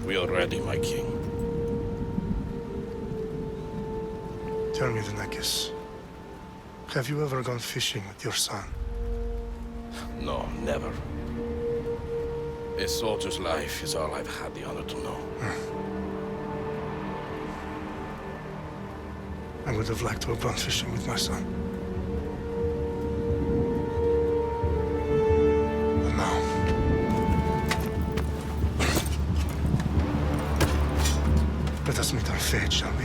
We are ready, my king. Tell me, Denekis, have you ever gone fishing with your son? No, never. A soldier's life is all I've had the honor to know. I would have liked to have gone fishing with my son. But now... let us meet our fate, shall we?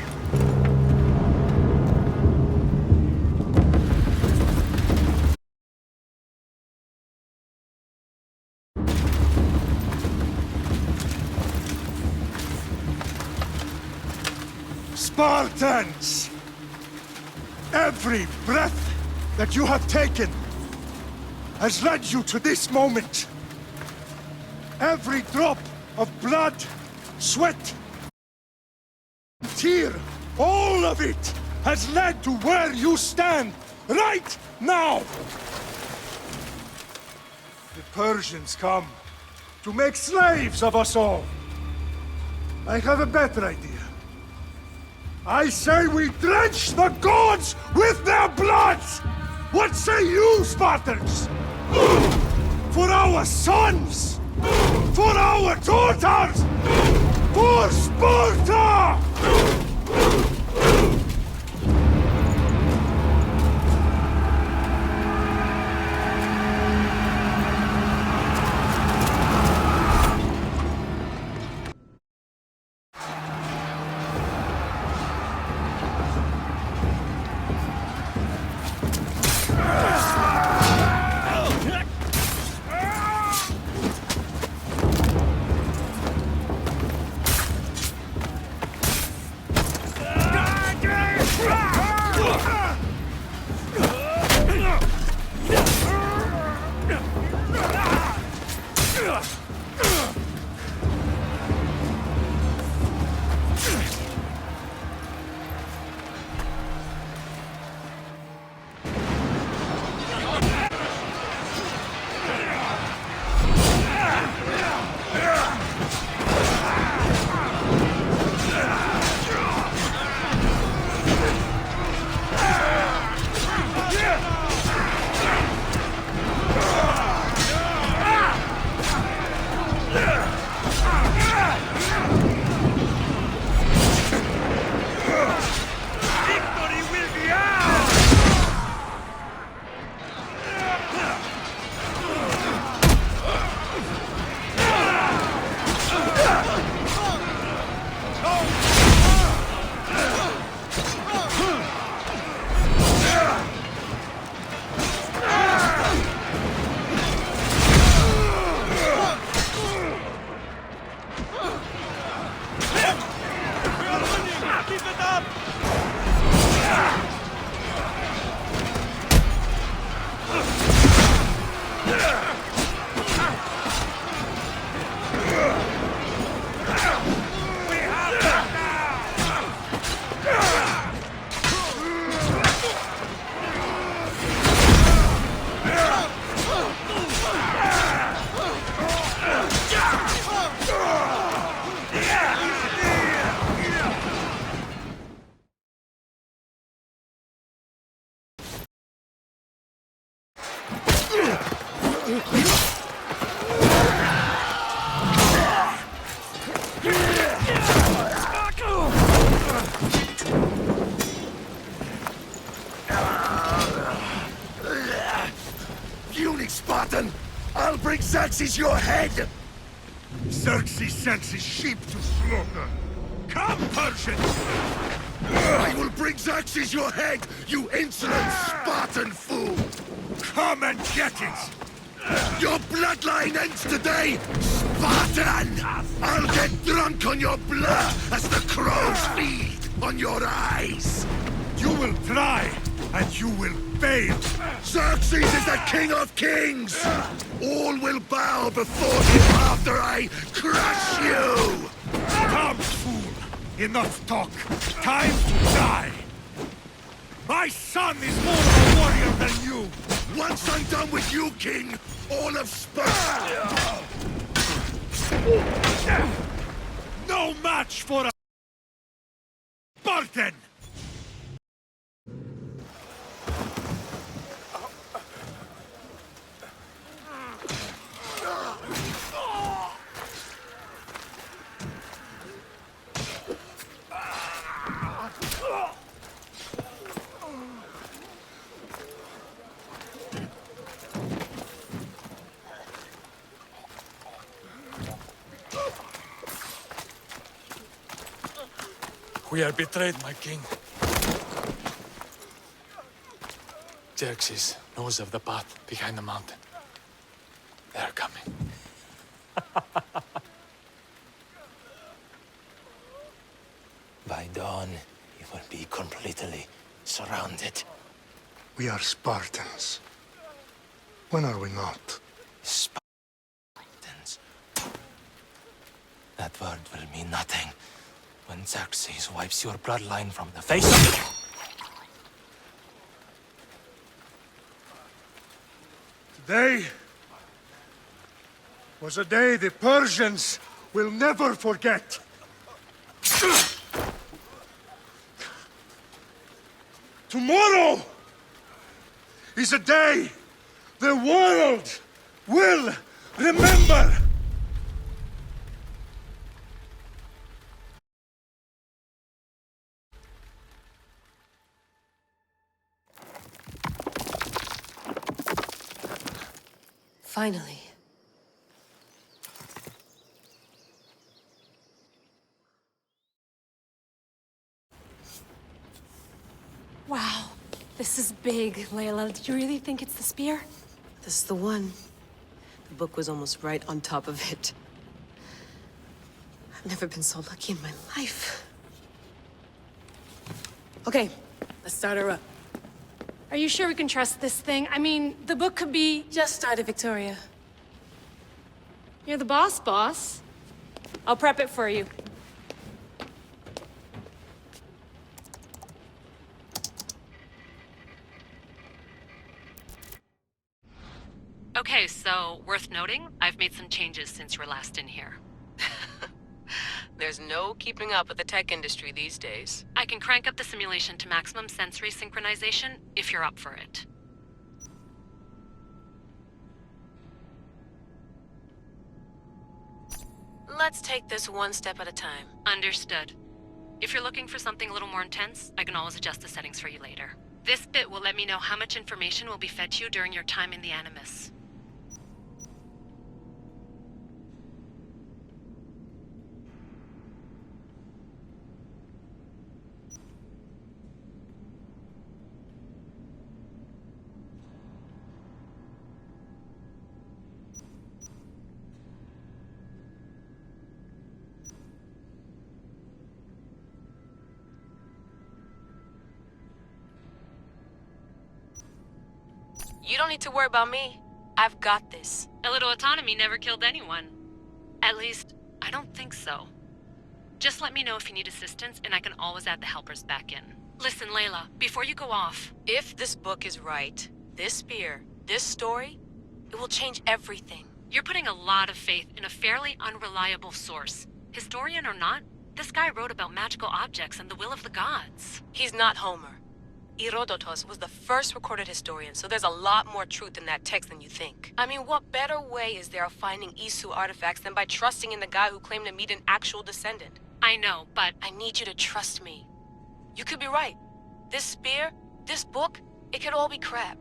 Spartans! Every breath that you have taken has led you to this moment. Every drop of blood, sweat, tear, all of it has led to where you stand right now. The Persians come to make slaves of us all. I have a better idea. I say we drench the gods with their blood! What say you, Spartans? For our sons! For our daughters! For Sparta! Spartan! I'll bring Xerxes your head! Xerxes sends his sheep to slaughter. Come, Persians! I will bring Xerxes your head, you insolent Spartan fool! Come and get it! Your bloodline ends today, Spartan! I'll get drunk on your blood as the crows feed on your eyes! You will try, and you will fail! Xerxes is the king of kings! All will bow before him after I crush you! Come, fool! Enough talk! Time to die! My son is more of a warrior than you! Once I'm done with you, king, all of Sparta... match for a Spartan! We are betrayed, my king. Xerxes knows of the path behind the mountain. They're coming. By dawn, you will be completely surrounded. We are Spartans. When are we not? Spartans. That word will mean nothing when Xerxes wipes your bloodline from the face of... Today was a day the Persians will never forget. Tomorrow is a day the world will remember. Finally. Wow, this is big, Layla. Did you really think it's the spear? This is the one. The book was almost right on top of it. I've never been so lucky in my life. Okay, let's start her up. Are you sure we can trust this thing? I mean, the book could be... Just started, Victoria. You're the boss. I'll prep it for you. Okay, so worth noting, I've made some changes since you were last in here. There's no keeping up with the tech industry these days. I can crank up the simulation to maximum sensory synchronization if you're up for it. Let's take this one step at a time. Understood. If you're looking for something a little more intense, I can always adjust the settings for you later. This bit will let me know how much information will be fed to you during your time in the Animus. You don't need to worry about me. I've got this. A little autonomy never killed anyone. At least, I don't think so. Just let me know if you need assistance, and I can always add the helpers back in. Listen, Layla, before you go off... If this book is right, this spear, this story, it will change everything. You're putting a lot of faith in a fairly unreliable source. Historian or not, this guy wrote about magical objects and the will of the gods. He's not Homer. Herodotus was the first recorded historian, so there's a lot more truth in that text than you think. I mean, what better way is there of finding Isu artifacts than by trusting in the guy who claimed to meet an actual descendant? I know, but... I need you to trust me. You could be right. This spear, this book, it could all be crap.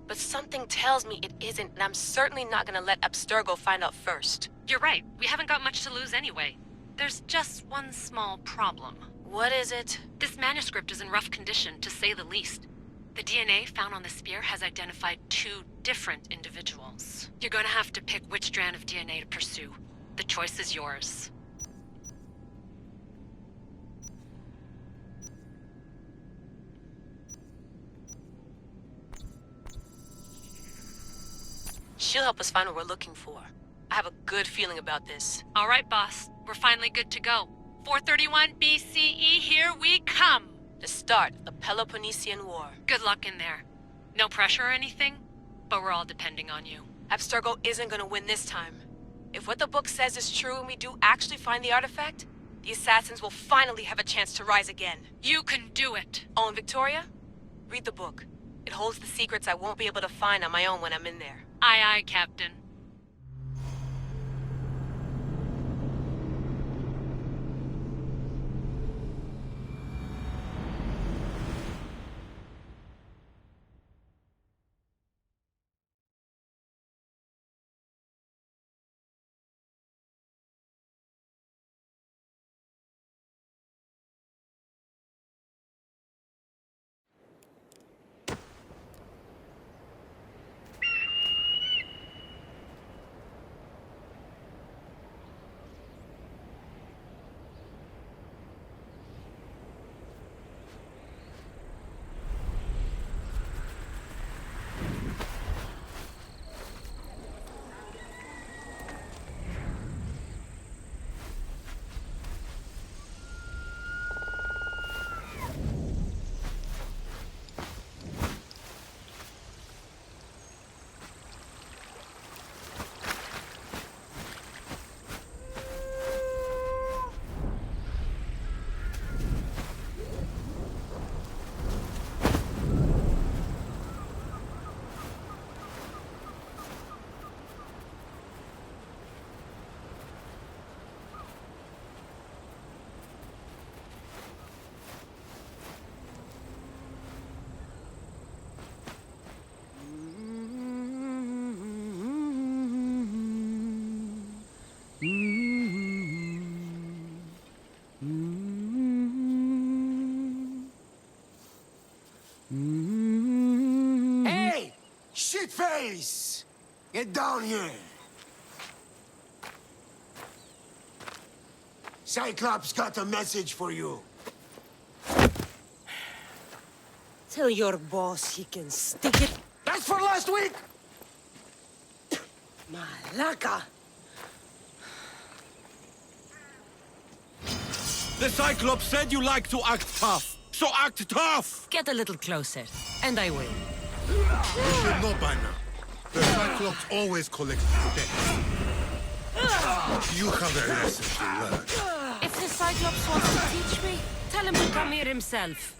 But something tells me it isn't, and I'm certainly not gonna let Abstergo find out first. You're right. We haven't got much to lose anyway. There's just one small problem. What is it? This manuscript is in rough condition, to say the least. The DNA found on the spear has identified 2 different individuals. You're going to have to pick which strand of DNA to pursue. The choice is yours. She'll help us find what we're looking for. I have a good feeling about this. All right, boss. We're finally good to go. 431 BCE, here we come! The start of the Peloponnesian War. Good luck in there. No pressure or anything, but we're all depending on you. Abstergo isn't gonna win this time. If what the book says is true and we do actually find the artifact, The Assassins will finally have a chance to rise again. You can do it. Oh, and Victoria? Read the book. It holds the secrets I won't be able to find on my own when I'm in there. Aye, aye, Captain. Hey! Shitface! Get down here! Cyclops got a message for you. Tell your boss he can stick it. That's for last week! Malaka! The Cyclops said you like to act tough, so act tough! Get a little closer, and I will. You should know by now. The Cyclops always collects debts. You have a lesson to learn. If the Cyclops wants to teach me, tell him to come here himself.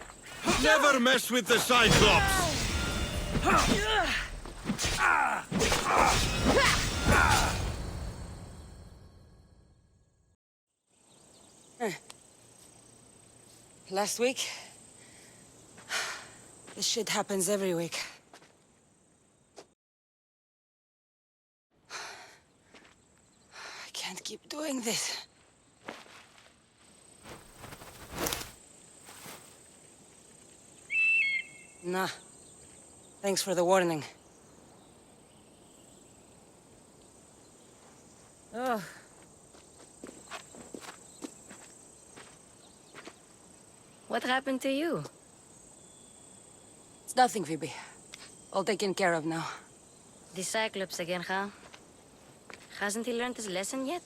Never mess with the Cyclops! Last week? This shit happens every week. I can't keep doing this. Nah. Thanks for the warning. Oh. What happened to you? It's nothing, Phoebe. All taken care of now. The Cyclops again, huh? Hasn't he learned his lesson yet?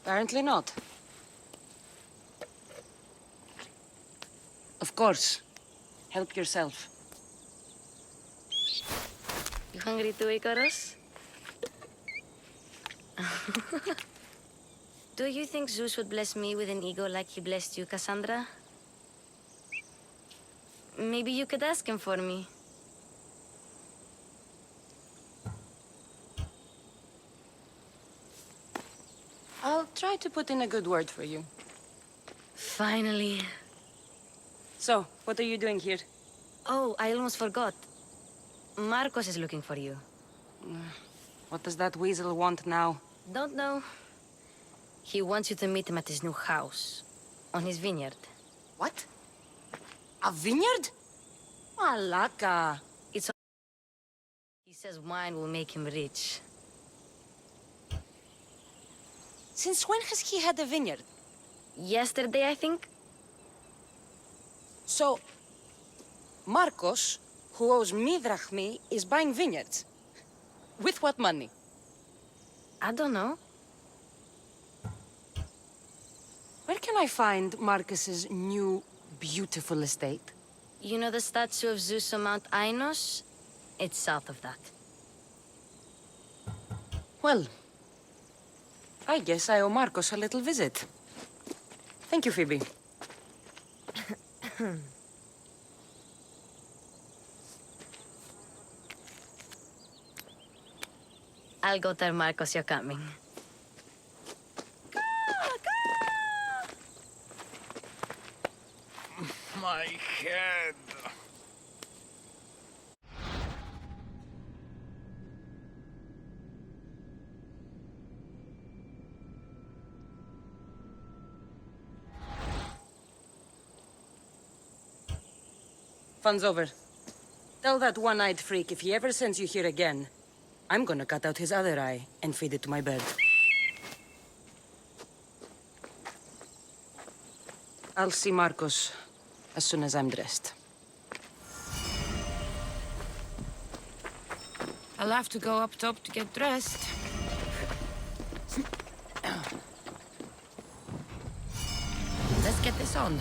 Apparently not. Of course. Help yourself. You hungry too, Icarus? Do you think Zeus would bless me with an ego like he blessed you, Cassandra? Maybe you could ask him for me. I'll try to put in a good word for you. Finally. So, what are you doing here? Oh, I almost forgot. Marcos is looking for you. What does that weasel want now? Don't know. He wants you to meet him at his new house. On his vineyard. What? A vineyard? Malaka. It's... He says wine will make him rich. Since when has he had a vineyard? Yesterday, I think? So, Marcos, who owes me drachmi, is buying vineyards. With what money? I don't know. Where can I find Marcus's new, beautiful estate? You know the statue of Zeus on Mount Ainos? It's south of that. Well, I guess I owe Marcos a little visit. Thank you, Phoebe. I'll go tell Marcos you're coming. My head. Fun's over. Tell that one-eyed freak if he ever sends you here again, I'm gonna cut out his other eye and feed it to my bird. I'll see Marcos as soon as I'm dressed. I'll have to go up top to get dressed. Let's get this on.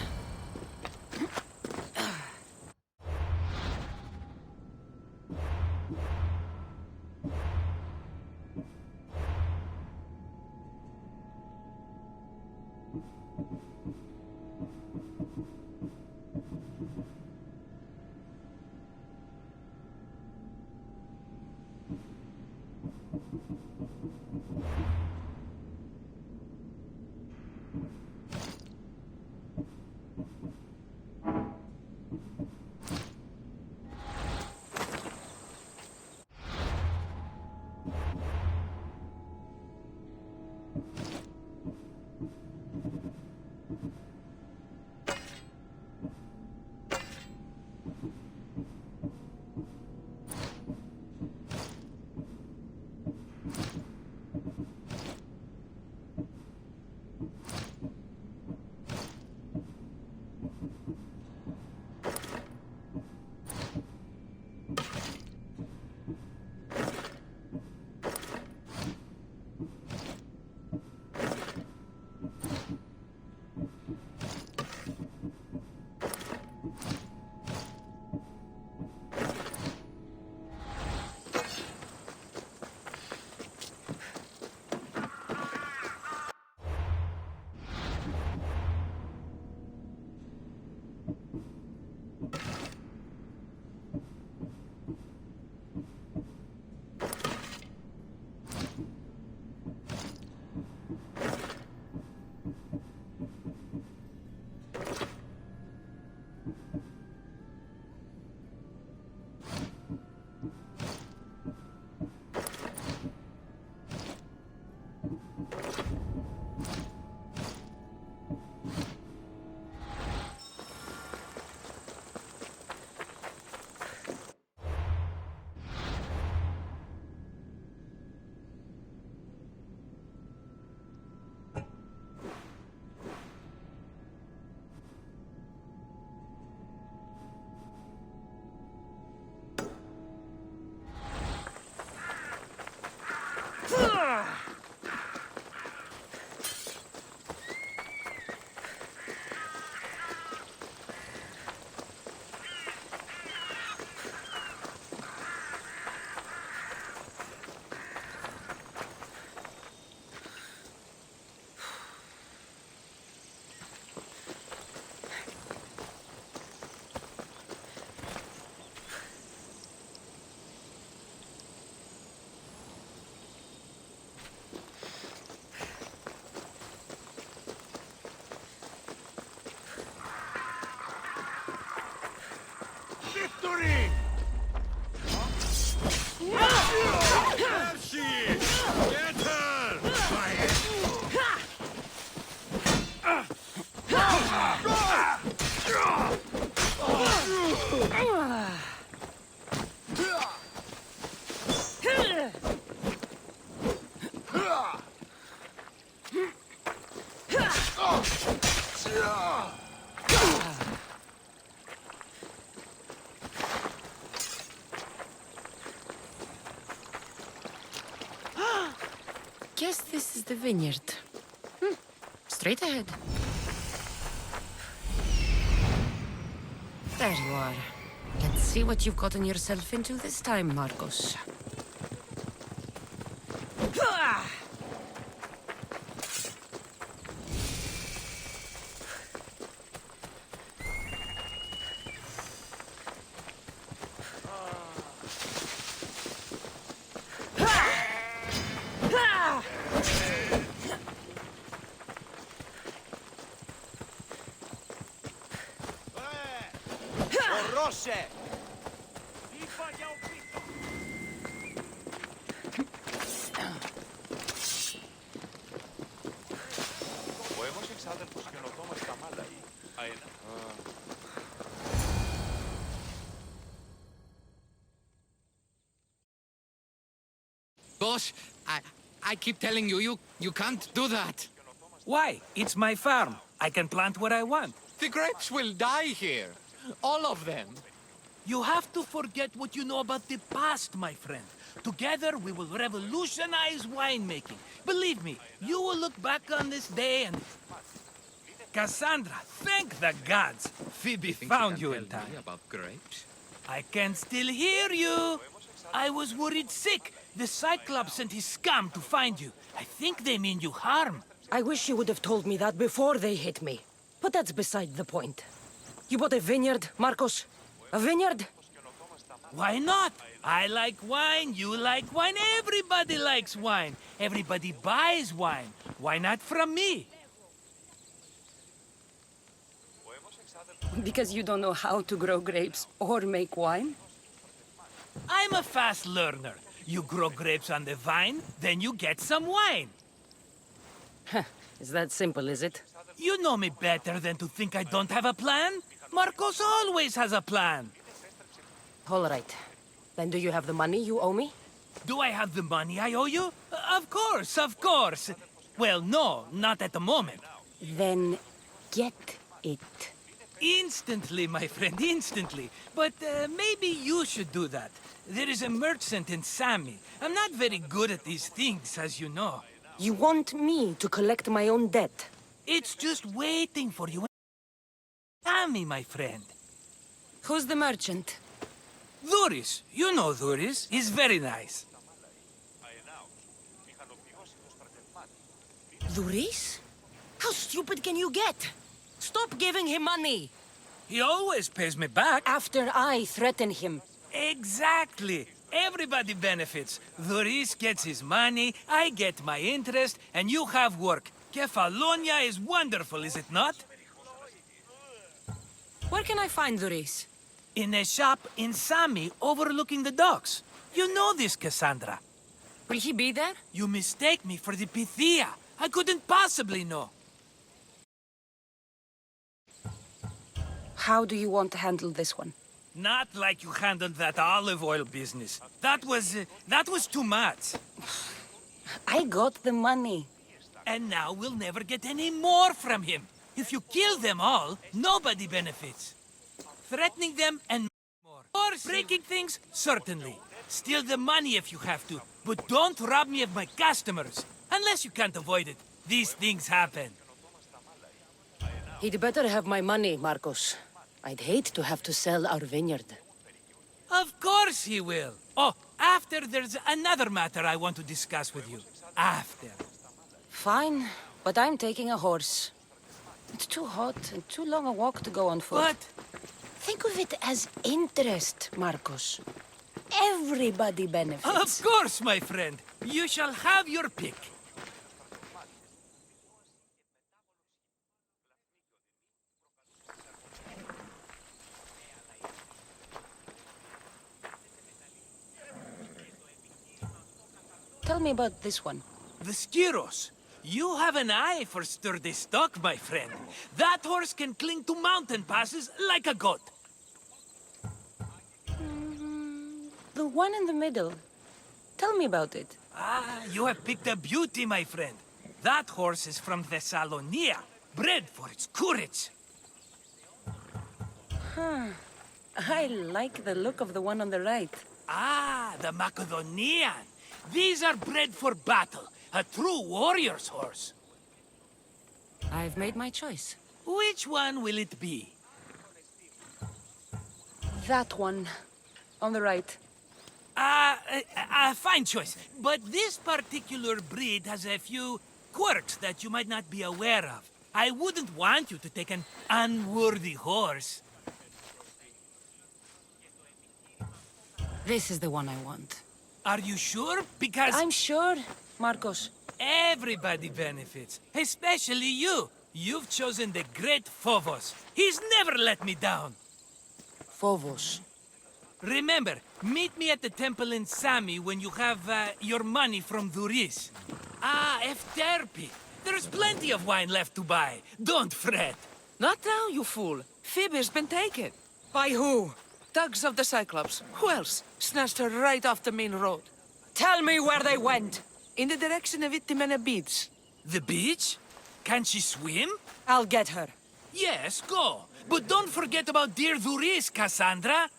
Victory! There she is! Get her! Guess this is the vineyard. Straight ahead. There you are. Let's see what you've gotten yourself into this time, Marcos. Δώσε! Ο έμος εξάδελφος καινοτόμος στα Μάλαη. Boss, I keep telling you, you can't do that. Why? It's my farm. I can plant what I want. The grapes will die here. All of them. You have to forget what you know about the past, my friend. Together, we will revolutionize winemaking. Believe me, you will look back on this day and... Cassandra, thank the gods! Phoebe found you in time. About grapes? I can still hear you! I was worried sick. The Cyclops sent his scum to find you. I think they mean you harm. I wish you would have told me that before they hit me. But that's beside the point. You bought a vineyard, Marcos? A vineyard? Why not? I like wine, you like wine, everybody likes wine. Everybody buys wine. Why not from me? Because you don't know how to grow grapes or make wine? I'm a fast learner. You grow grapes on the vine, then you get some wine. Is that simple, is it? You know me better than to think I don't have a plan. Marcos always has a plan. All right. Then do you have the money you owe me? Do I have the money I owe you? Of course, of course. Well, no, not at the moment. Then get it. Instantly, my friend, instantly. But maybe you should do that. There is a merchant in Sami. I'm not very good at these things, as you know. You want me to collect my own debt? It's just waiting for you. Sami, my friend. Who's the merchant? Duris. You know Duris. He's very nice. Duris? How stupid can you get? Stop giving him money! He always pays me back. After I threaten him. Exactly. Everybody benefits. Duris gets his money, I get my interest, and you have work. Kefalonia is wonderful, is it not? Where can I find Duris? In a shop in Sami, overlooking the docks. You know this, Cassandra. Will he be there? You mistake me for the Pythia. I couldn't possibly know. How do you want to handle this one? Not like you handled that olive oil business. That was too much. I got the money. And now we'll never get any more from him. If you kill them all, nobody benefits. Threatening them and more. Or breaking things, certainly. Steal the money if you have to, but don't rob me of my customers. Unless you can't avoid it. These things happen. He'd better have my money, Marcos. I'd hate to have to sell our vineyard. Of course he will. Oh, after there's another matter I want to discuss with you. After. Fine, but I'm taking a horse. It's too hot and too long a walk to go on foot. What? Think of it as interest, Marcos. Everybody benefits. Of course, my friend. You shall have your pick. Tell me about this one. The Skiros. You have an eye for sturdy stock, my friend. That horse can cling to mountain passes like a goat. The one in the middle. Tell me about it. Ah, you have picked a beauty, my friend. That horse is from Thessalonia, bred for its courage. I like the look of the one on the right. Ah, the Macedonian. These are bred for battle. A true warrior's horse. I've made my choice. Which one will it be? That one. On the right. Fine choice. But this particular breed has a few quirks that you might not be aware of. I wouldn't want you to take an unworthy horse. This is the one I want. Are you sure? Because... I'm sure, Marcos. Everybody benefits. Especially you. You've chosen the great Phobos. He's never let me down. Phobos. Remember, meet me at the temple in Sami when you have your money from Duris. Ah, Efterpi. There's plenty of wine left to buy. Don't fret. Not now, you fool. Phoebe's been taken. By who? Thugs of the Cyclops. Who else? Snatched her right off the main road. Tell me where they went! In the direction of Itimena Beach. The beach? Can she swim? I'll get her. Yes, go. But don't forget about dear Duris, Cassandra.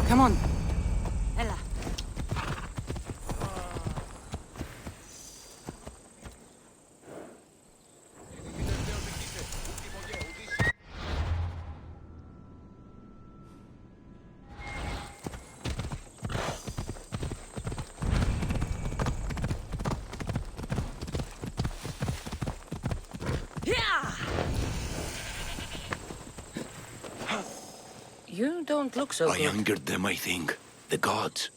Come on. Ella. You don't look so good. I angered them, I think. The gods.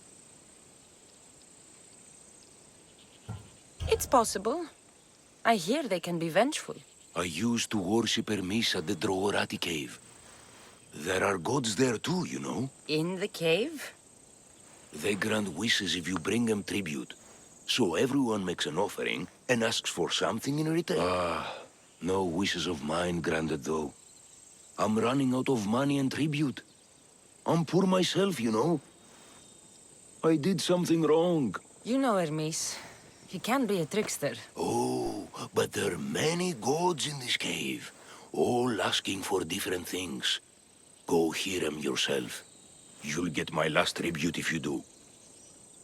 It's possible. I hear they can be vengeful. I used to worship Hermes at the Droorati cave. There are gods there too, you know. In the cave? They grant wishes if you bring them tribute. So everyone makes an offering and asks for something in return. No wishes of mine granted though. I'm running out of money and tribute. I'm poor myself, you know. I did something wrong. You know Hermes. He can be a trickster. Oh, but there are many gods in this cave, all asking for different things. Go hear them yourself. You'll get my last tribute if you do.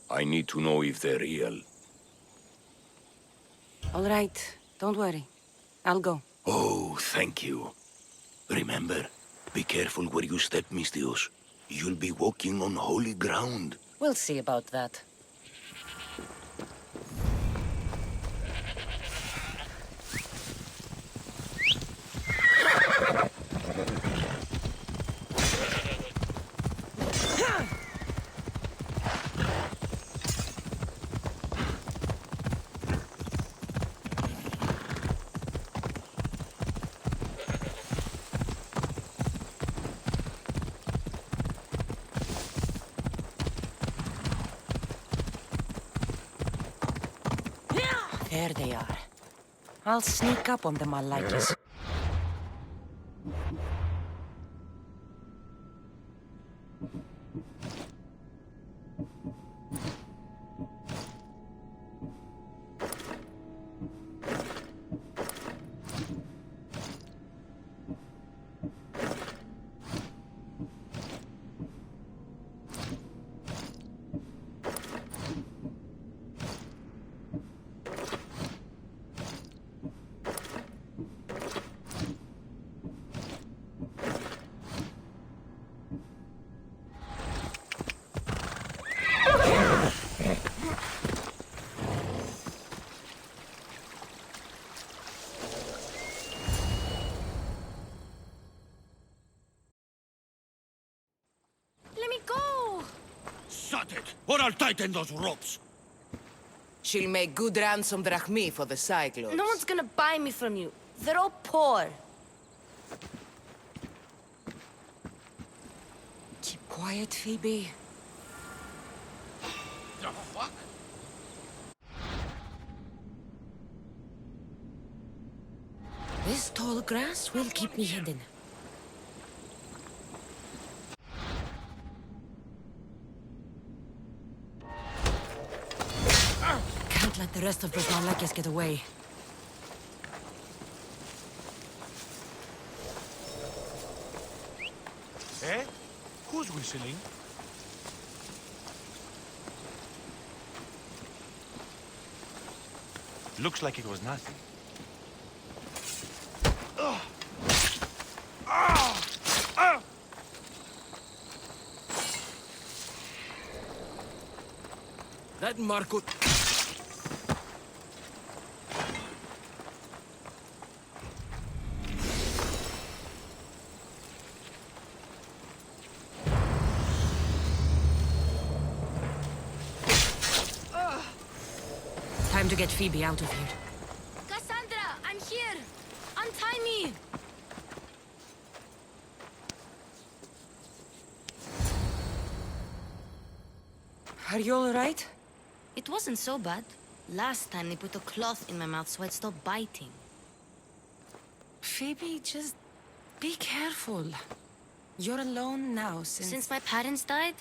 I need to know if they're real. All right. Don't worry. I'll go. Oh, thank you. Remember, be careful where you step, Mistios. You'll be walking on holy ground. We'll see about that. There they are. I'll sneak up on them, I like it. Shut it, or I'll tighten those ropes. She'll make good ransom drachmi for the Cyclops. No one's gonna buy me from you. They're all poor. Keep quiet, Phoebe. The fuck? This tall grass will keep me hidden. Can't let the rest of those Malakas get away. Eh? Who's whistling? Looks like it was nothing. That Marco... Time to get Phoebe out of here. Cassandra, I'm here. Untie me. Are you all right? It wasn't so bad. Last time they put a cloth in my mouth so I'd stop biting. Phoebe, just be careful. You're alone now Since my parents died?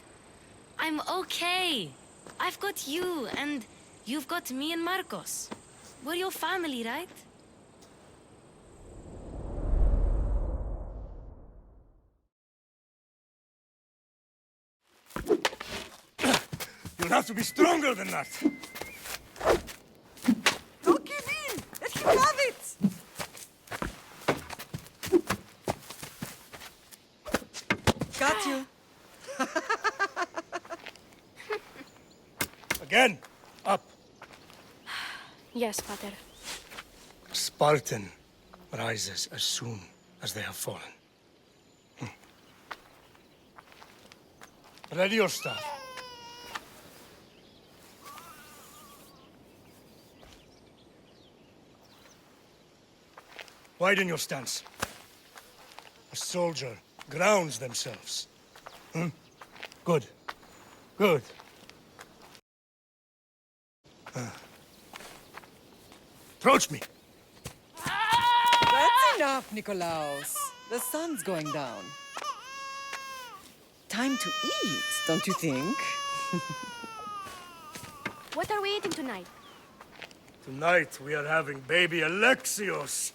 I'm okay. I've got you, and you've got me and Marcos. We're your family, right? You'll have to be stronger than that. Don't give in! Let him have it! Got you. Again, up. Yes, Pater. Spartan rises as soon as they have fallen. Ready your staff. Widen your stance. A soldier grounds themselves. Good. Good. Approach me. That's enough, Nikolaos. The sun's going down. Time to eat, don't you think? What are we eating tonight? Tonight we are having baby Alexios.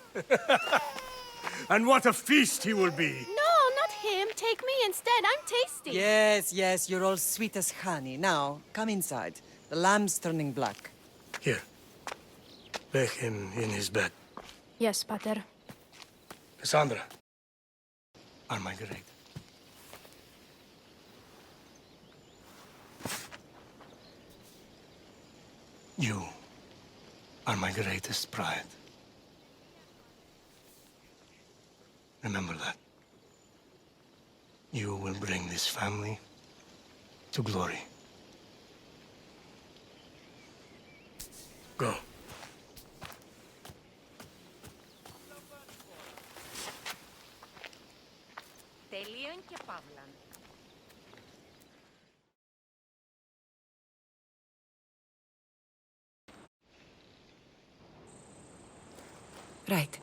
And what a feast he will be. No, not him. Take me instead. I'm tasty. Yes, yes, you're all sweet as honey. Now, come inside. The lamb's turning black. Here. Lay him in his bed. Yes, Pater. Cassandra. Our Marguerite. You are my greatest pride. Remember that. You will bring this family to glory. Go. Τελείων και παύλαν. Right.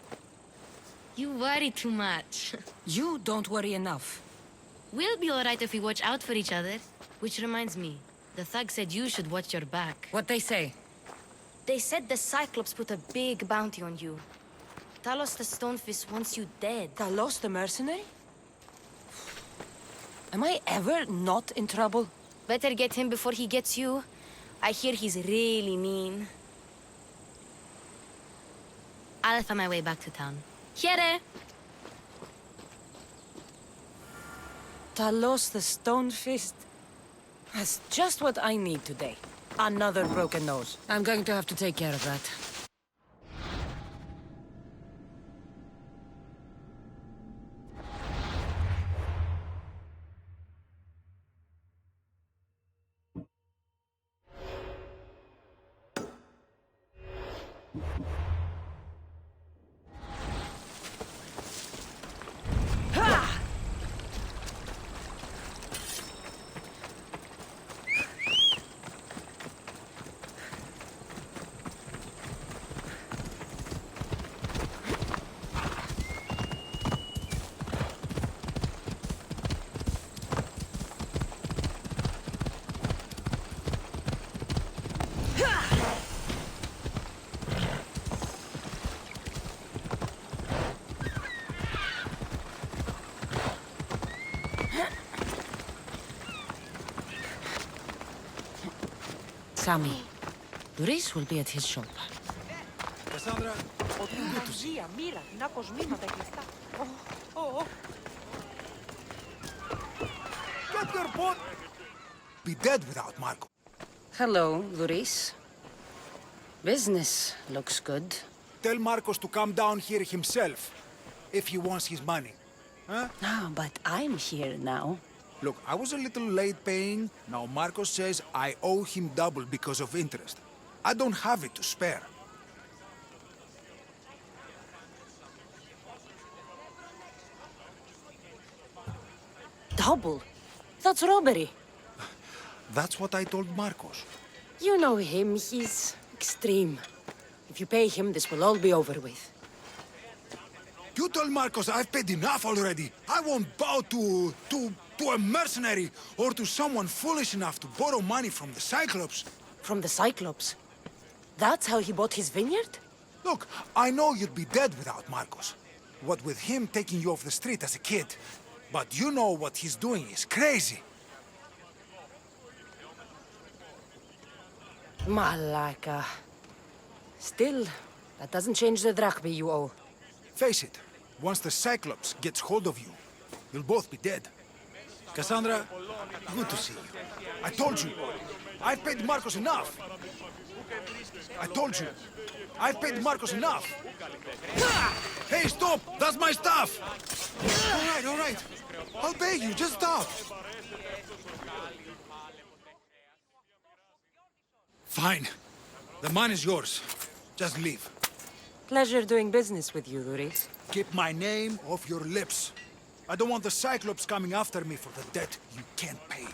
You worry too much. You don't worry enough. We'll be alright if we watch out for each other. Which reminds me, the thug said you should watch your back. What'd they say? They said the Cyclops put a big bounty on you. Talos the Stonefist wants you dead. Talos the mercenary? Am I ever not in trouble? Better get him before he gets you. I hear he's really mean. I'll find my way back to town. Here! Talos the Stonefist? That's just what I need today. Another broken nose. I'm going to have to take care of that. Sammy, Luis will be at his shop. Cassandra, Μαγεία, μοίρα, να κοσμήματα κλειστά. get your boat. Be dead without Marco. Hello, Luis. Business looks good. Tell Marcos to come down here himself, if he wants his money. Huh? No, but I'm here now. Look, I was a little late paying. Now Marcos says I owe him double because of interest. I don't have it to spare. Double? That's robbery. That's what I told Marcos. You know him, he's extreme. If you pay him, this will all be over with. You told Marcos I've paid enough already. I won't bow to a mercenary or to someone foolish enough to borrow money from the Cyclops. From the Cyclops? That's how he bought his vineyard? Look, I know you'd be dead without Marcos. What with him taking you off the street as a kid. But you know what he's doing is crazy. Malaka. Still, that doesn't change the drachma you owe. Face it, once the Cyclops gets hold of you, you'll both be dead. Cassandra, good to see you. I told you, I've paid Marcos enough. I told you, I've paid Marcos enough. Hey, stop! That's my stuff! All right. I'll pay you, just stop. Fine. The man is yours. Just leave. Pleasure doing business with you, Luris. Keep my name off your lips. I don't want the Cyclops coming after me for the debt you can't pay.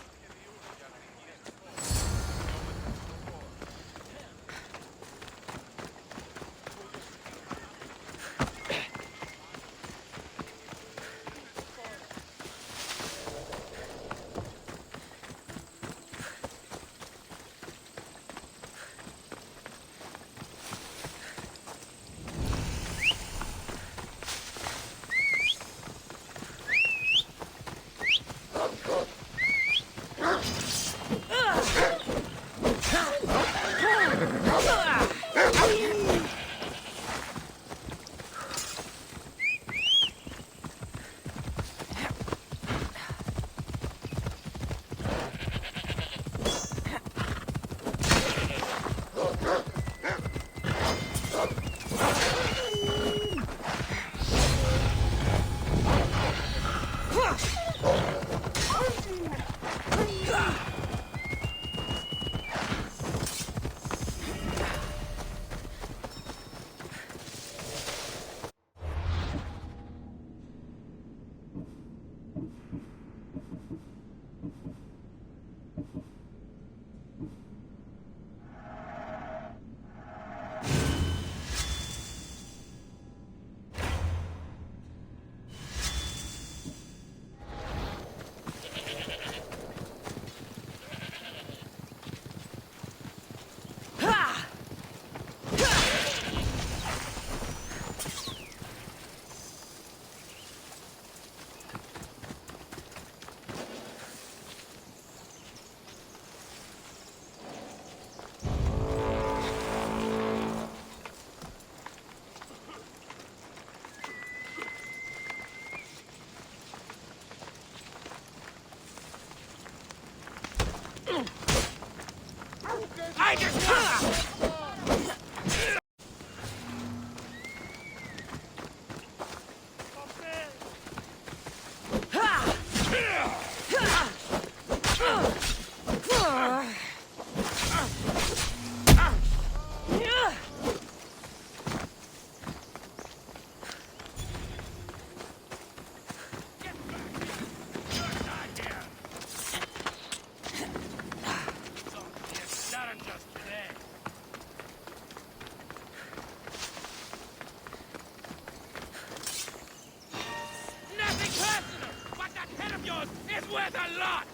It's worth a lot!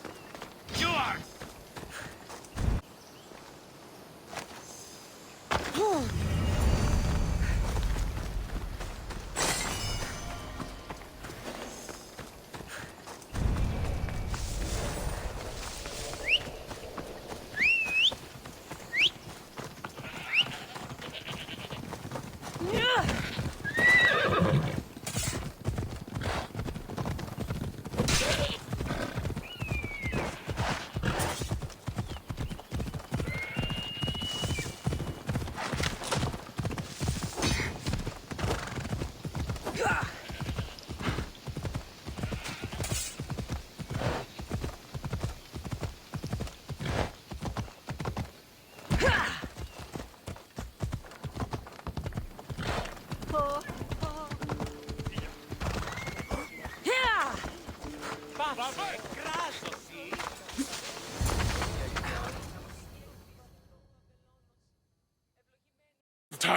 You are!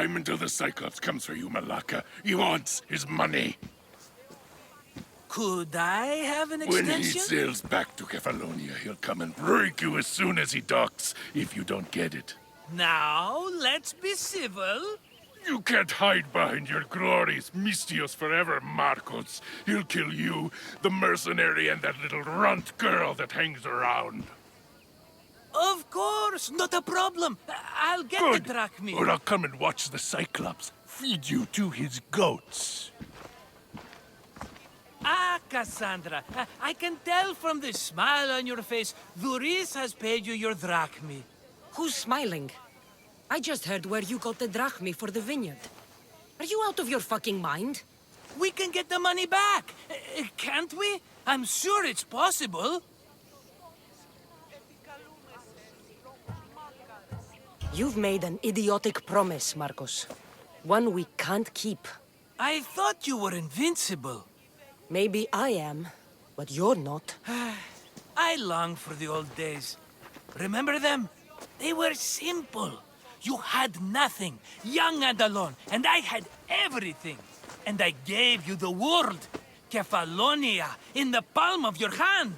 time until the Cyclops comes for you, Malaka. He wants his money. Could I have an When extension? he sails back to Kefalonia, he'll come and break you as soon as he docks, if you don't get it. Now, let's be civil. You can't hide behind your glories, Mistios forever, Marcos. He'll kill you, the mercenary, and that little runt girl that hangs around. Of course, not a problem. I'll get Good. the drachmi. Or I'll come and watch the Cyclops feed you to his goats. Ah, Cassandra, I can tell from the smile on your face, Duris has paid you your drachmi. Who's smiling? I just heard where you got the drachmi for the vineyard. Are you out of your fucking mind? We can get the money back, can't we? I'm sure it's possible. You've made an idiotic promise, Marcos. One we can't keep. I thought you were invincible. Maybe I am, but you're not. I long for the old days. Remember them? They were simple. You had nothing, young and alone, and I had everything. And I gave you the world, Kefalonia, in the palm of your hand.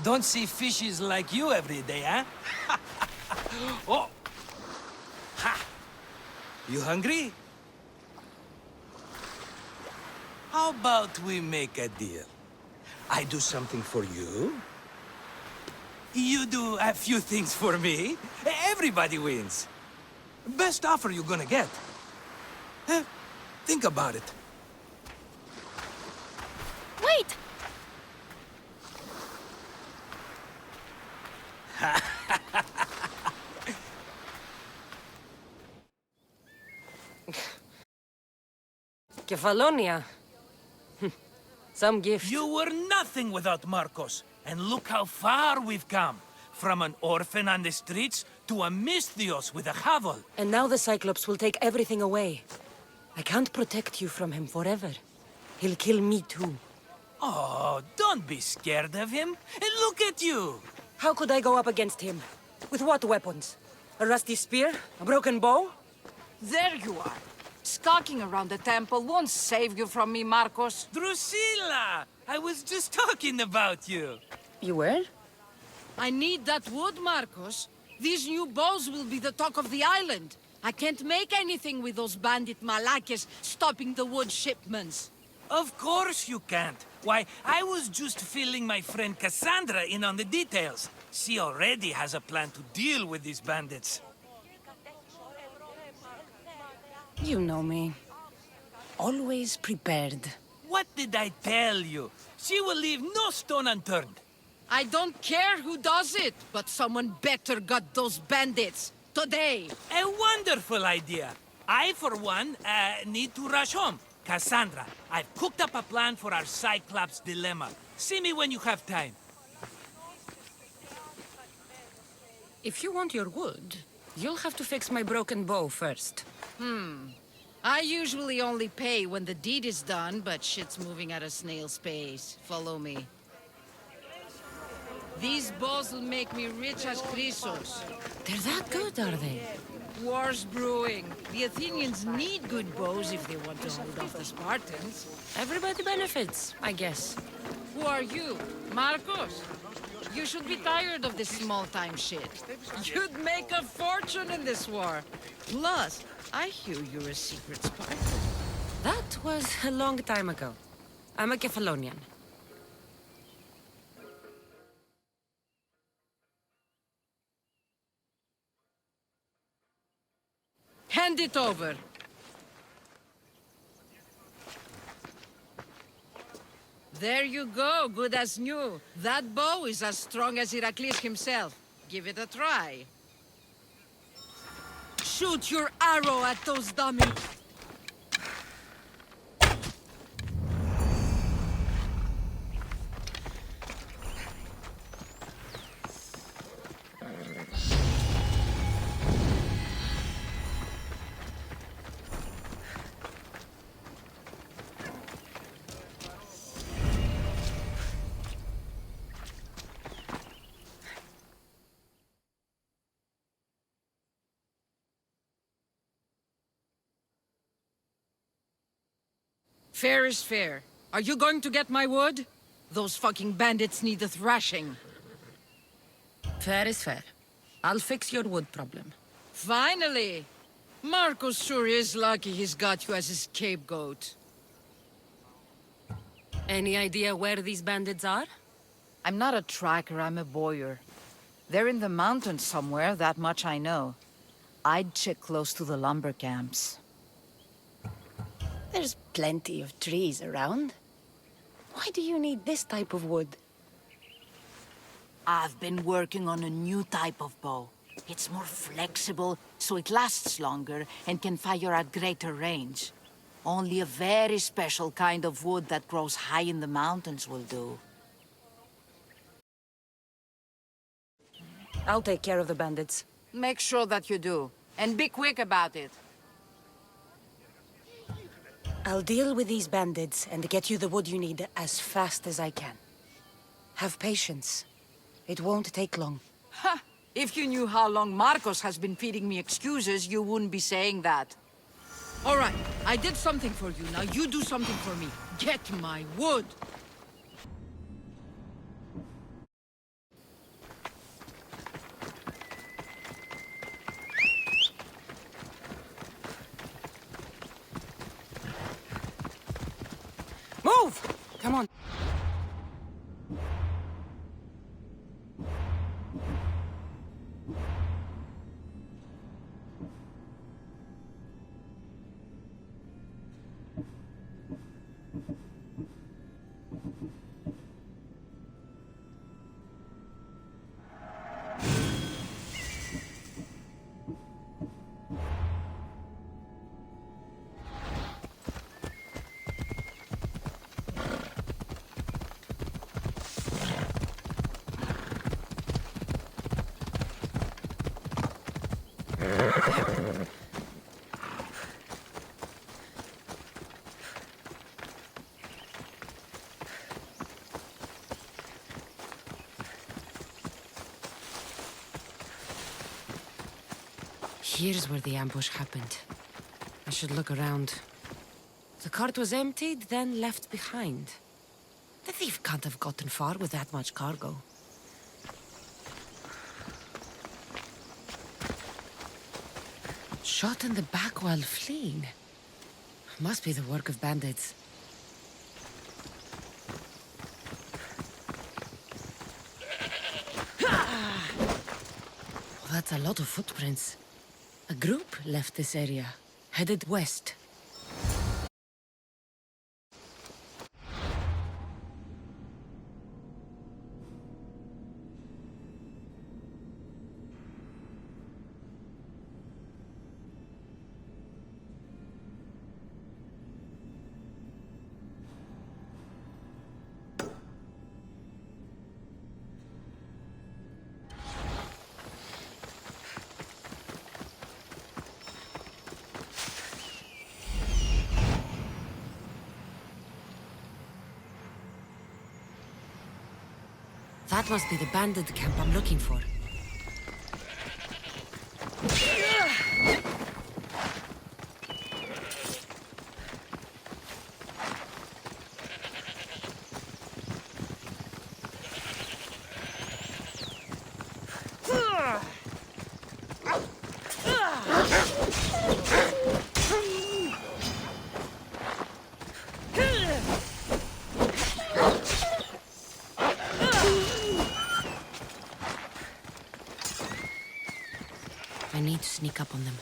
Don't see fishes like you every day, huh? Oh! Ha! You hungry? How about we make a deal? I do something for you. You do a few things for me. Everybody wins. Best offer you're gonna get. Think about it. Wait! Kefalonia. Some gift. You were nothing without Marcos. And look how far we've come. From an orphan on the streets to a Misthios with a hovel. And now the Cyclops will take everything away. I can't protect you from him forever. He'll kill me too. Oh, don't be scared of him. And look at you. How could I go up against him? With what weapons? A rusty spear? A broken bow? There you are. Skulking around the temple won't save you from me, Marcos. Drusilla! I was just talking about you. You were? I need that wood, Marcos. These new bows will be the talk of the island. I can't make anything with those bandit malakes stopping the wood shipments. Of course you can't. Why, I was just filling my friend Cassandra in on the details. She already has a plan to deal with these bandits. You know me. Always prepared. What did I tell you? She will leave no stone unturned. I don't care who does it, but someone better got those bandits. Today. A wonderful idea. I, for one, need to rush home. Cassandra, I've cooked up a plan for our Cyclops dilemma. See me when you have time. If you want your wood, you'll have to fix my broken bow first. I usually only pay when the deed is done, but shit's moving at a snail's pace. Follow me. These bows will make me rich as Chrysos. They're that good, are they? War's brewing. The Athenians need good bows if they want to hold off the Spartans. Everybody benefits, I guess. Who are you? Marcos? You should be tired of this small-time shit. You'd make a fortune in this war. Plus, I hear you're a secret Spartan. That was a long time ago. I'm a Kephalonian. Hand it over. There you go, good as new. That bow is as strong as Heracles himself. Give it a try. Shoot your arrow at those dummies. Fair is fair. Are you going to get my wood? Those fucking bandits need a thrashing. Fair is fair. I'll fix your wood problem. Finally! Marcos sure is lucky he's got you as his scapegoat. Any idea where these bandits are? I'm not a tracker, I'm a boyer. They're in the mountains somewhere, that much I know. I'd check close to the lumber camps. There's plenty of trees around. Why do you need this type of wood? I've been working on a new type of bow. It's more flexible, so it lasts longer and can fire at greater range. Only a very special kind of wood that grows high in the mountains will do. I'll take care of the bandits. Make sure that you do. And be quick about it. I'll deal with these bandits and get you the wood you need as fast as I can. Have patience. It won't take long. Ha! If you knew how long Marcos has been feeding me excuses, you wouldn't be saying that. All right, I did something for you. Now you do something for me. Get my wood. Move! Come on. Here's where the ambush happened. I should look around. The cart was emptied, then left behind. The thief can't have gotten far with that much cargo. Shot in the back while fleeing. Must be the work of bandits. Well, that's a lot of footprints. A group left this area, headed west. That must be the bandit camp I'm looking for. I need to sneak up on them.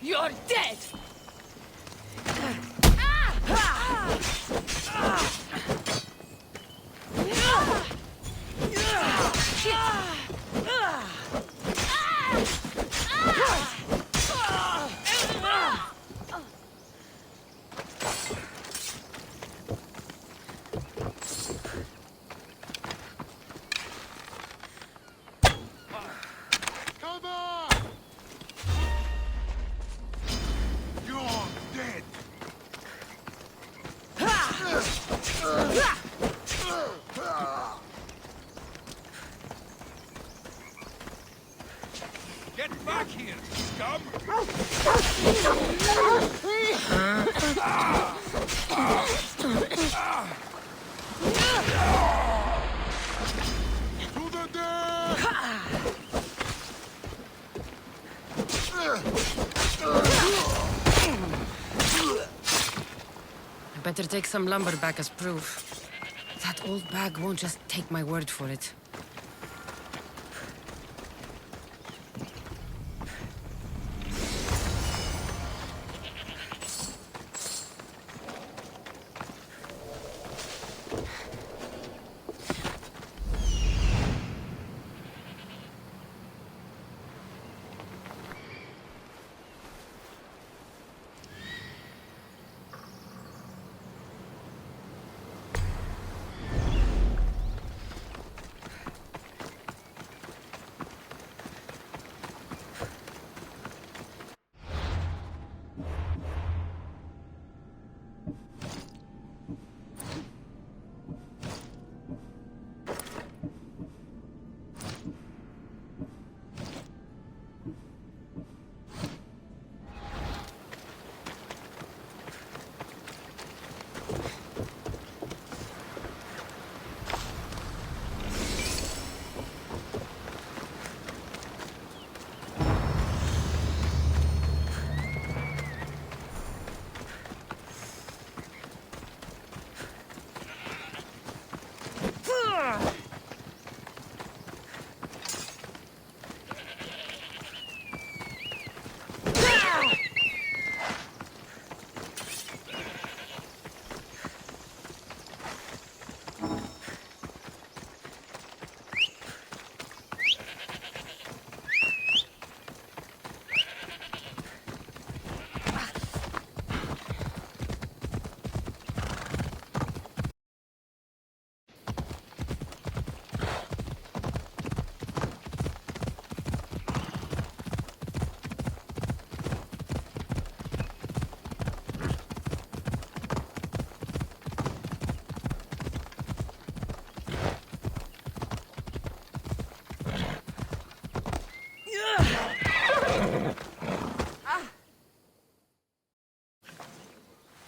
You're dead! Get back here, scum! To the death! I better take some lumber back as proof. That old bag won't just take my word for it.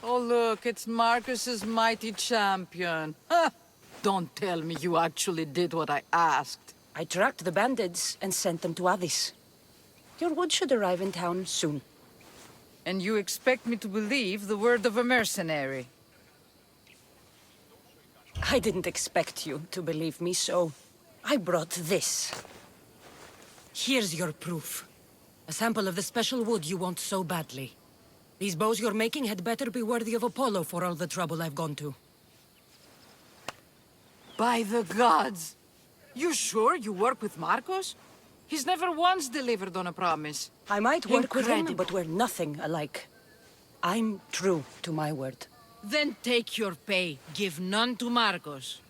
Oh, look, it's Marcus's mighty champion. Ha! Don't tell me you actually did what I asked. I tracked the bandits and sent them to Addis. Your wood should arrive in town soon. And you expect me to believe the word of a mercenary? I didn't expect you to believe me, so I brought this. Here's your proof. A sample of the special wood you want so badly. These bows you're making had better be worthy of Apollo for all the trouble I've gone to. By the gods! You sure you work with Marcos? He's never once delivered on a promise. I might work with him, Incredible. but we're nothing alike. I'm true to my word. Then take your pay. Give none to Marcos.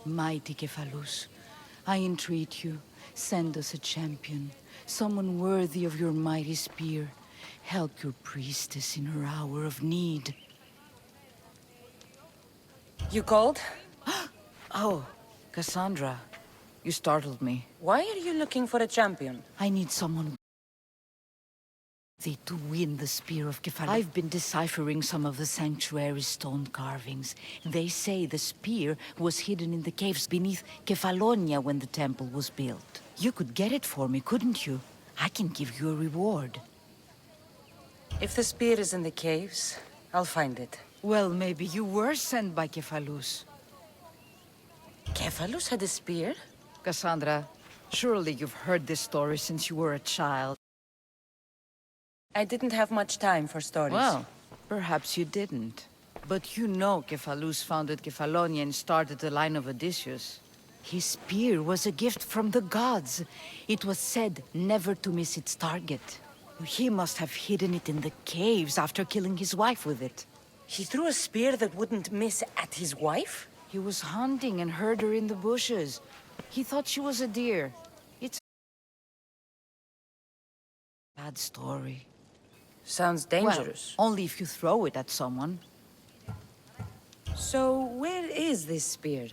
Mighty Cephalus, I entreat you, send us a champion, someone worthy of your mighty spear. Help your priestess in her hour of need. You called? Oh, Cassandra, you startled me. Why are you looking for a champion? I need someone worthy to win the Spear of Cephalus. I've been deciphering some of the sanctuary's stone carvings. They say the spear was hidden in the caves beneath Kefalonia when the temple was built. You could get it for me, couldn't you? I can give you a reward. If the spear is in the caves, I'll find it. Well, maybe you were sent by Cephalus. Cephalus had a spear? Cassandra, surely you've heard this story since you were a child. I didn't have much time for stories. Well, perhaps you didn't. But you know Cephalus founded Kefalonia and started the line of Odysseus. His spear was a gift from the gods. It was said never to miss its target. He must have hidden it in the caves after killing his wife with it. He threw a spear that wouldn't miss at his wife? He was hunting and heard her in the bushes. He thought she was a deer. It's a bad story. Sounds dangerous. Well, only if you throw it at someone. So, where is this spear?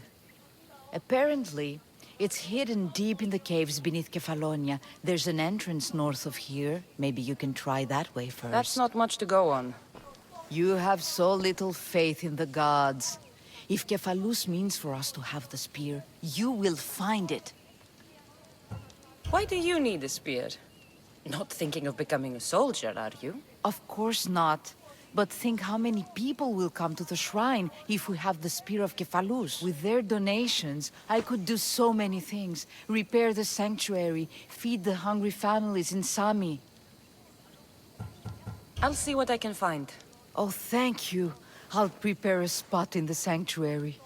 Apparently, it's hidden deep in the caves beneath Kefalonia. There's an entrance north of here. Maybe you can try that way first. That's not much to go on. You have so little faith in the gods. If Cephalus means for us to have the spear, you will find it. Why do you need a spear? Not thinking of becoming a soldier, are you? Of course not. But think how many people will come to the shrine if we have the Spear of Cephalus. With their donations, I could do so many things. Repair the sanctuary, feed the hungry families in Sami. I'll see what I can find. Oh, thank you. I'll prepare a spot in the sanctuary.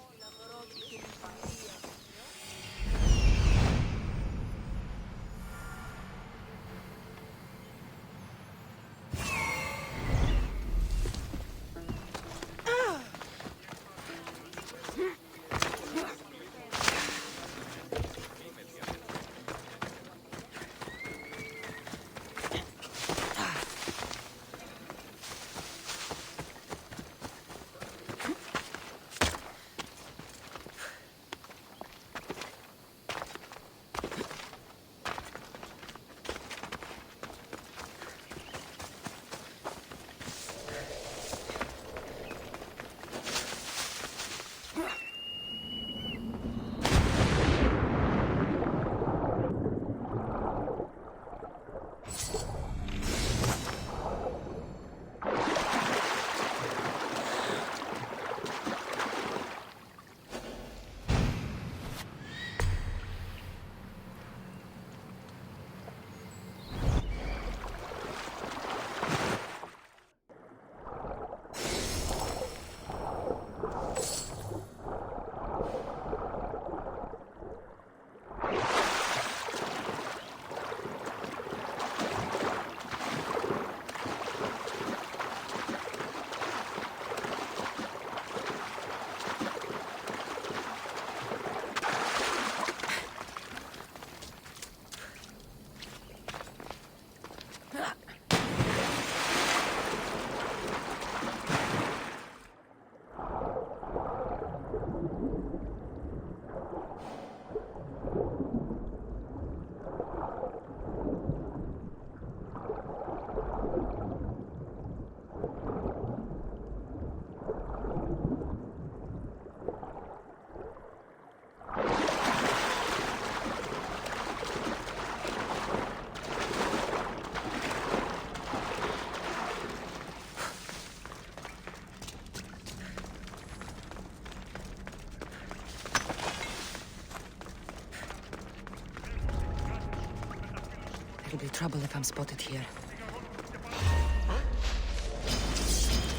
It'll be trouble if I'm spotted here.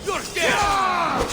You're scared!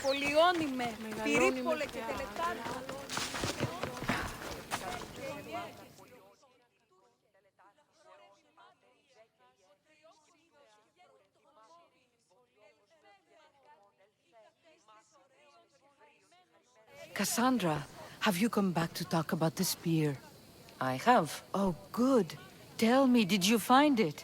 Πολιώνυμε, πυρίπολε και τελετάρια. Cassandra, have you come back to talk about the spear? I have. Oh, good. Tell me, did you find it?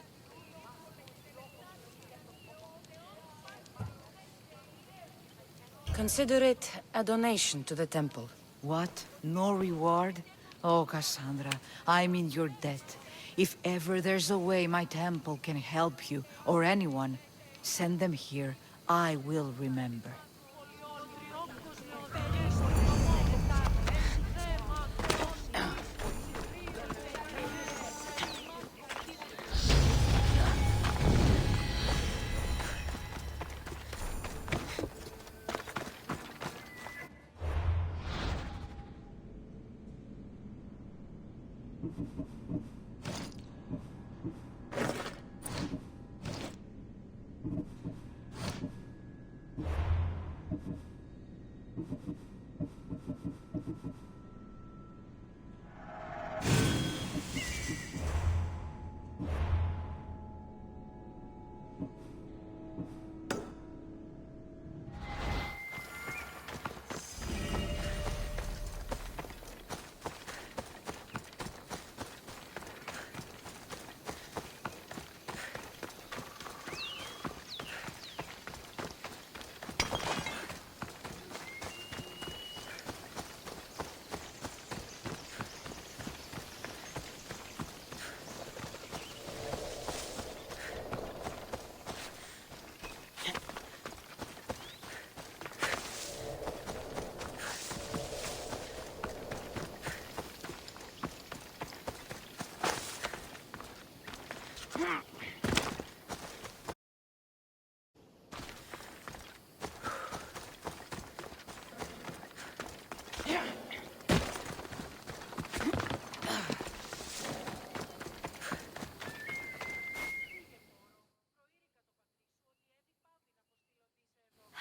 Consider it a donation to the temple. What? No reward? Oh, Cassandra, I'm in your debt. If ever there's a way my temple can help you, or anyone, send them here. I will remember.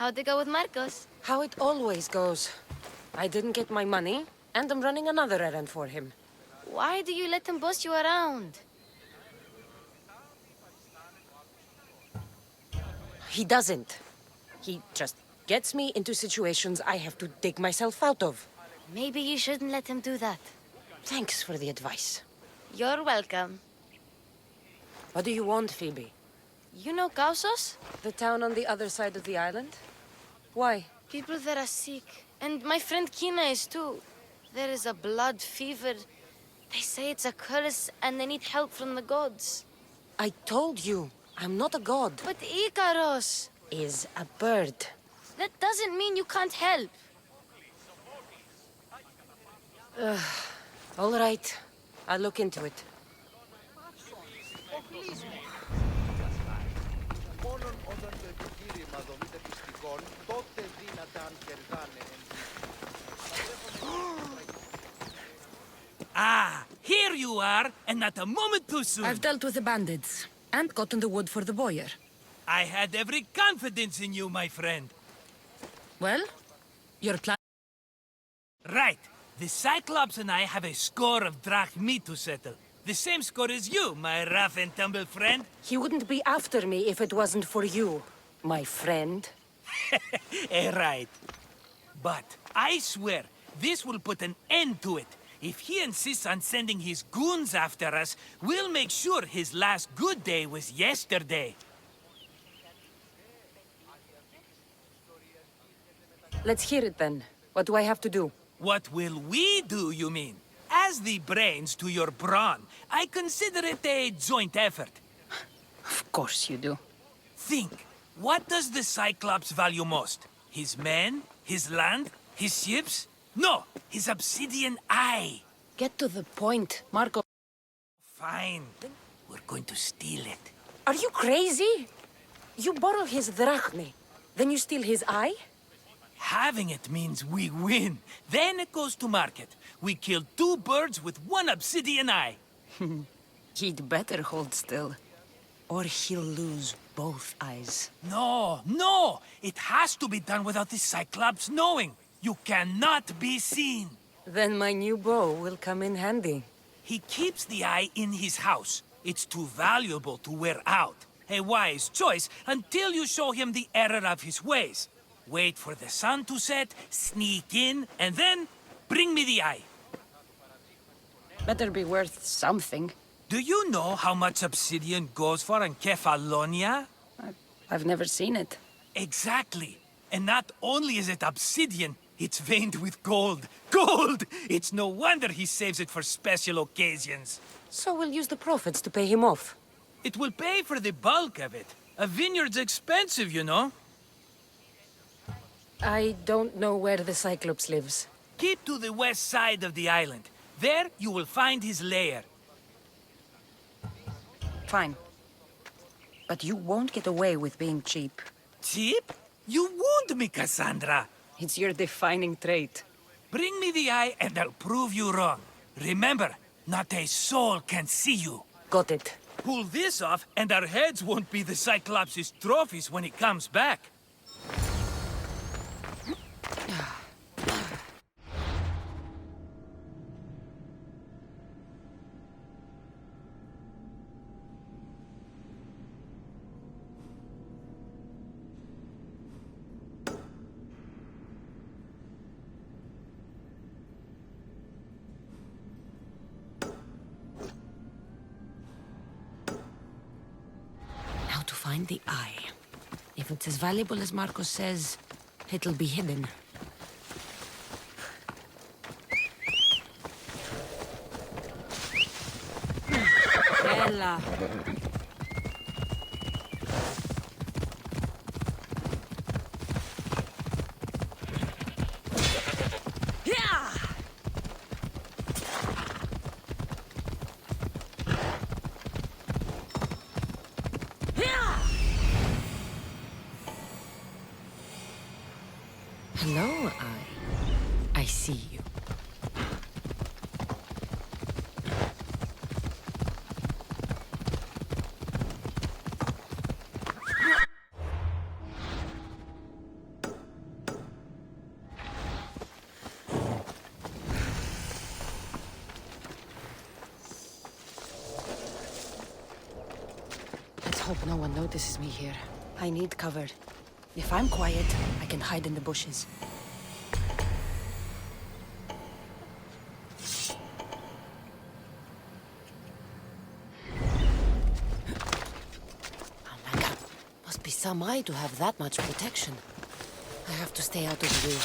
How'd it go with Marcos? How it always goes. I didn't get my money, and I'm running another errand for him. Why do you let him boss you around? He doesn't. He just gets me into situations I have to dig myself out of. Maybe you shouldn't let him do that. Thanks for the advice. You're welcome. What do you want, Phoebe? You know Kausos? The town on the other side of the island? Why? People there are sick. And my friend Kina is too. There is a blood fever. They say it's a curse and they need help from the gods. I told you, I'm not a god. But Ikaros is a bird. That doesn't mean you can't help. All right. I'll look into it. Ah, here you are, and not a moment too soon. I've dealt with the bandits, and gotten the wood for the boiler. I had every confidence in you, my friend. Well, your plan... Right. The Cyclops and I have a score of drachmi to settle. The same score as you, my rough and tumble friend. He wouldn't be after me if it wasn't for you, my friend. Right. But I swear, this will put an end to it. If he insists on sending his goons after us, we'll make sure his last good day was yesterday. Let's hear it then. What do I have to do? What will we do, you mean? As the brains to your brawn, I consider it a joint effort. Of course you do. Think. What does the Cyclops value most? His men? His land? His ships? No! His obsidian eye! Get to the point, Marco. Fine. We're going to steal it. Are you crazy? You borrow his drachmi, then you steal his eye? Having it means we win. Then it goes to market. We kill 2 birds with 1 obsidian eye. He'd better hold still, or he'll lose both eyes. No! It has to be done without the Cyclops knowing. You cannot be seen. Then my new bow will come in handy. He keeps the eye in his house. It's too valuable to wear out. A wise choice until you show him the error of his ways. Wait for the sun to set, sneak in, and then bring me the eye. Better be worth something. Do you know how much obsidian goes for in Kefalonia? I've never seen it. Exactly. And not only is it obsidian, it's veined with gold. Gold! It's no wonder he saves it for special occasions. So we'll use the profits to pay him off. It will pay for the bulk of it. A vineyard's expensive, you know. I don't know where the Cyclops lives. Keep to the west side of the island. There you will find his lair. Fine. But you won't get away with being cheap. Cheap? You wound me, Cassandra. It's your defining trait. Bring me the eye and I'll prove you wrong. Remember, not a soul can see you. Got it. Pull this off and our heads won't be the Cyclops' trophies when he comes back. Find the eye. If it's as valuable as Marcos says, it'll be hidden. Ella. Hello, Eye. I see you. Let's hope no one notices me here. I need cover. If I'm quiet, I can hide in the bushes. Oh my god. Must be some eye to have that much protection. I have to stay out of view.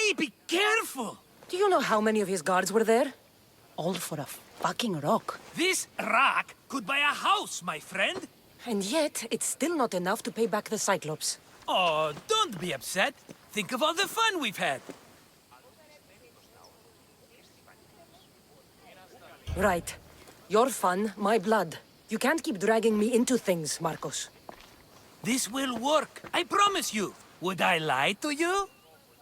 Hey, be careful! Do you know how many of his guards were there? All for a fucking rock. This rock could buy a house, my friend. And yet, it's still not enough to pay back the Cyclops. Oh, don't be upset. Think of all the fun we've had. Right. Your fun, my blood. You can't keep dragging me into things, Marcos. This will work, I promise you. Would I lie to you?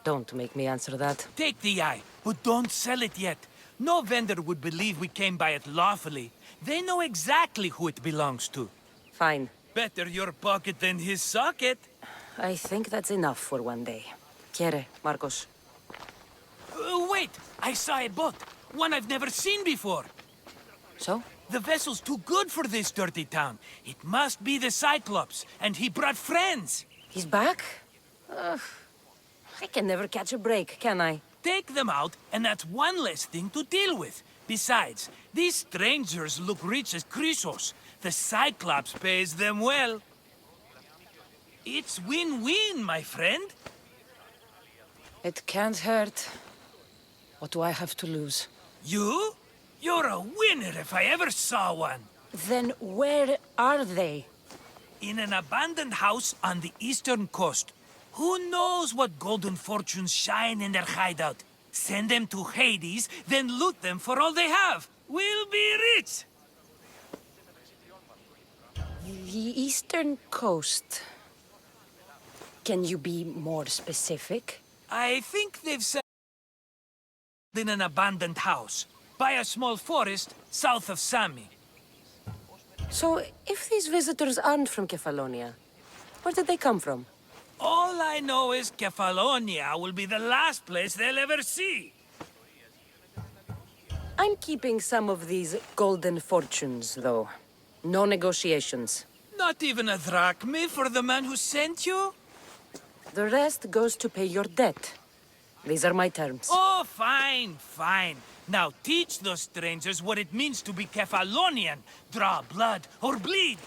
Don't make me answer that. Take the eye, but don't sell it yet. No vendor would believe we came by it lawfully. They know exactly who it belongs to. Fine. Better your pocket than his socket. I think that's enough for one day. Quiere, Marcos. Wait! I saw a boat. One I've never seen before. So? The vessel's too good for this dirty town. It must be the Cyclops, and he brought friends. He's back? I can never catch a break, can I? Take them out, and that's one less thing to deal with. Besides, these strangers look rich as Chrysos. The Cyclops pays them well. It's win-win, my friend. It can't hurt. What do I have to lose? You? You're a winner if I ever saw one. Then where are they? In an abandoned house on the eastern coast. Who knows what golden fortunes shine in their hideout? Send them to Hades, then loot them for all they have. We'll be rich! The eastern coast. Can you be more specific? I think they've said in an abandoned house, by a small forest south of Sami. So, if these visitors aren't from Kefalonia, where did they come from? All I know is Kefalonia will be the last place they'll ever see. I'm keeping some of these golden fortunes, though. No negotiations. Not even a drachma for the man who sent you? The rest goes to pay your debt. These are my terms. Oh, fine, fine. Now teach those strangers what it means to be Kefalonian. Draw blood or bleed.